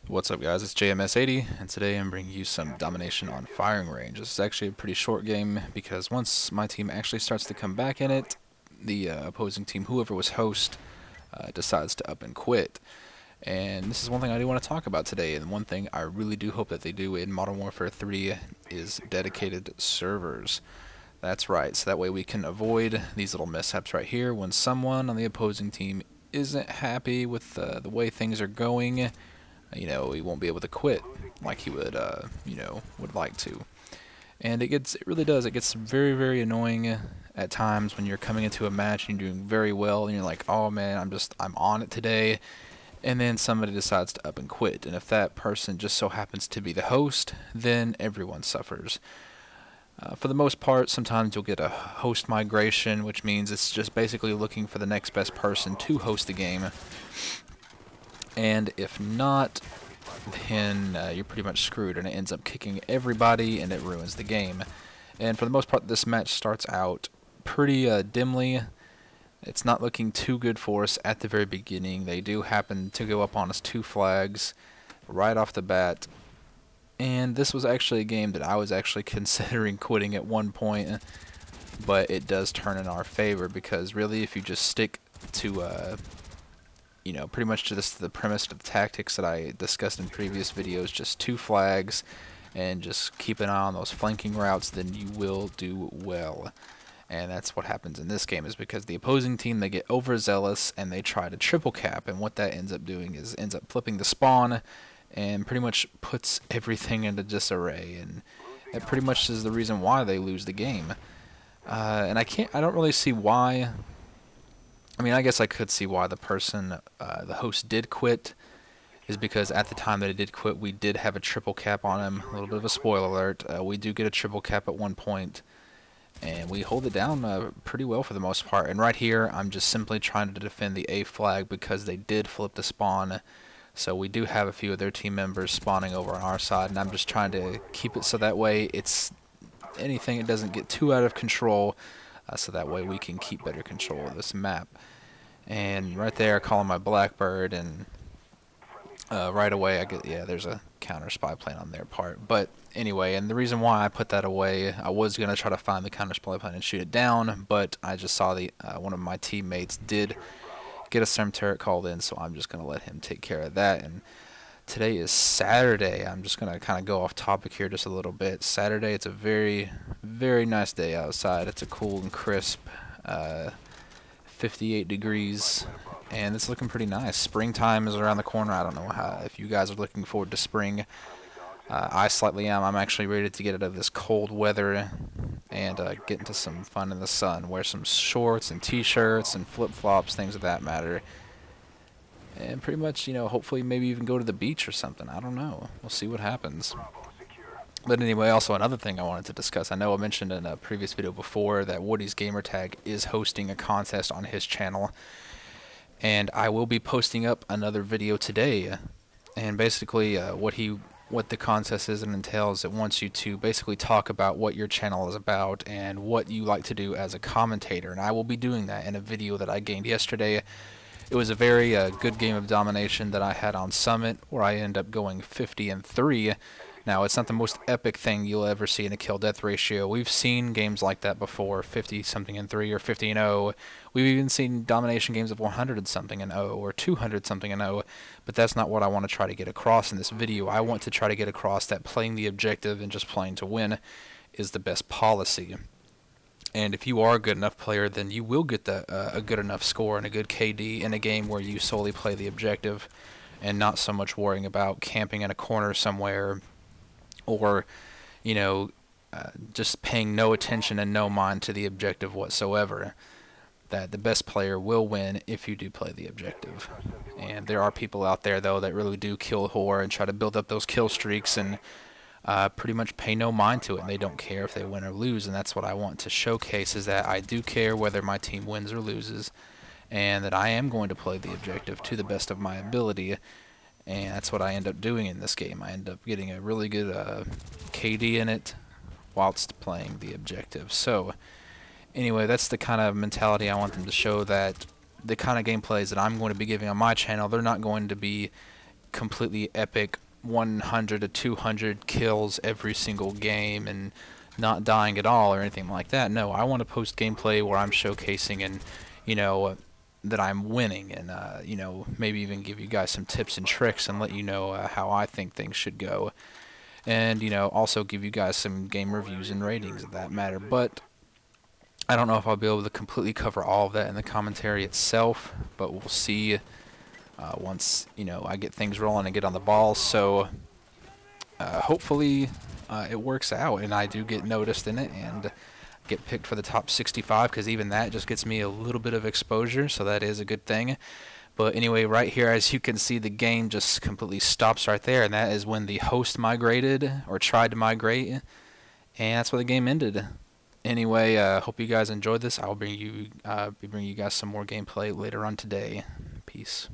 What's up, guys? It's JMS80, and today I'm bringing you some Domination on firing range. This is actually a pretty short game because once my team actually starts to come back in it, the opposing team, whoever was host, decides to up and quit. And this is one thing I do want to talk about today, and one thing I really do hope that they do in Modern Warfare 3 is dedicated servers. That's right, so that way we can avoid these little mishaps right here when someone on the opposing team isn't happy with the way things are going. He won't be able to quit like he would, would like to. And it really does. It gets very, very annoying at times when you're coming into a match and you're doing very well, and you're like, oh man, I'm on it today. And then somebody decides to up and quit. And if that person just so happens to be the host, then everyone suffers. For the most part, sometimes you'll get a host migration, which means it's just basically looking for the next best person to host the game. And if not, then you're pretty much screwed, and it ends up kicking everybody, and it ruins the game. And for the most part, this match starts out pretty dimly. It's not looking too good for us at the very beginning. They do happen to go up on us 2 flags right off the bat. And this was actually a game that I was actually considering quitting at one point, but it does turn in our favor because really if you just stick to pretty much just the premise of the tactics that I discussed in previous videos, just 2 flags and just keep an eye on those flanking routes, then you will do well. And that's what happens in this game, is because the opposing team, they get overzealous and they try to triple cap, and what that ends up doing is ends up flipping the spawn and pretty much puts everything into disarray, and that pretty much is the reason why they lose the game. And I don't really see why. I mean, I guess I could see why the the host did quit, is because at the time that he did quit, we did have a triple cap on him. A little bit of a spoiler alert. We do get a triple cap at one point, and we hold it down pretty well for the most part. And right here, I'm just simply trying to defend the A flag because they did flip the spawn. So we do have a few of their team members spawning over on our side, and I'm just trying to keep it so that way it doesn't get too out of control. So that way we can keep better control of this map. And right there, I call him my Blackbird, and right away there's a counter spy plane on their part. But anyway, and the reason why I put that away, I was gonna try to find the counter spy plane and shoot it down, but I just saw one of my teammates did get a SERM turret called in, so I'm just gonna let him take care of that. And today is Saturday. I'm just going to kind of go off topic here just a little bit. Saturday, it's a very, very nice day outside. It's a cool and crisp 58 degrees, and it's looking pretty nice. Springtime is around the corner. I don't know if you guys are looking forward to spring. I slightly am. I'm actually ready to get out of this cold weather and get into some fun in the sun. Wear some shorts and t-shirts and flip-flops, things of that matter. And pretty much, hopefully maybe even go to the beach or something. I don't know. We'll see what happens. But anyway, also another thing I wanted to discuss. I know I mentioned in a previous video before that Woody's Gamertag is hosting a contest on his channel. And I will be posting up another video today. And basically what the contest is and entails, it wants you to basically talk about what your channel is about and what you like to do as a commentator. And I will be doing that in a video that I gained yesterday. It was a very good game of Domination that I had on Summit, where I ended up going 50-3. Now, it's not the most epic thing you'll ever see in a kill-death ratio. We've seen games like that before, 50-something-3 or 50-0. We've even seen Domination games of 100-something-0 or 200-something-0, but that's not what I want to try to get across in this video. I want to try to get across that playing the objective and just playing to win is the best policy. And if you are a good enough player, then you will get a good enough score and a good KD in a game where you solely play the objective and not so much worrying about camping in a corner somewhere or, just paying no attention and no mind to the objective whatsoever. That the best player will win if you do play the objective. And there are people out there, though, that really do kill whore and try to build up those kill streaks and pretty much pay no mind to it, and they don't care if they win or lose. And that's what I want to showcase, is that I do care whether my team wins or loses, and that I am going to play the objective to the best of my ability. And that's what I end up doing in this game. I end up getting a really good KD in it whilst playing the objective. So anyway, that's the kind of mentality I want them to show, that the kind of gameplays that I'm going to be giving on my channel, they're not going to be completely epic 100 to 200 kills every single game and not dying at all or anything like that. No, I want to post gameplay where I'm showcasing and, you know, that I'm winning, and you know, maybe even give you guys some tips and tricks and let you know how I think things should go, and you know, also give you guys some game reviews and ratings of that matter. But I don't know if I'll be able to completely cover all of that in the commentary itself, but we'll see once, you know, I get things rolling and get on the ball. So hopefully it works out and I do get noticed in it and get picked for the top 65, because even that just gets me a little bit of exposure, so that is a good thing. But anyway, right here, as you can see, the game just completely stops right there, and that is when the host migrated or tried to migrate, and that's where the game ended. Anyway, hope you guys enjoyed this. I'll be bringing you guys some more gameplay later on today. Peace.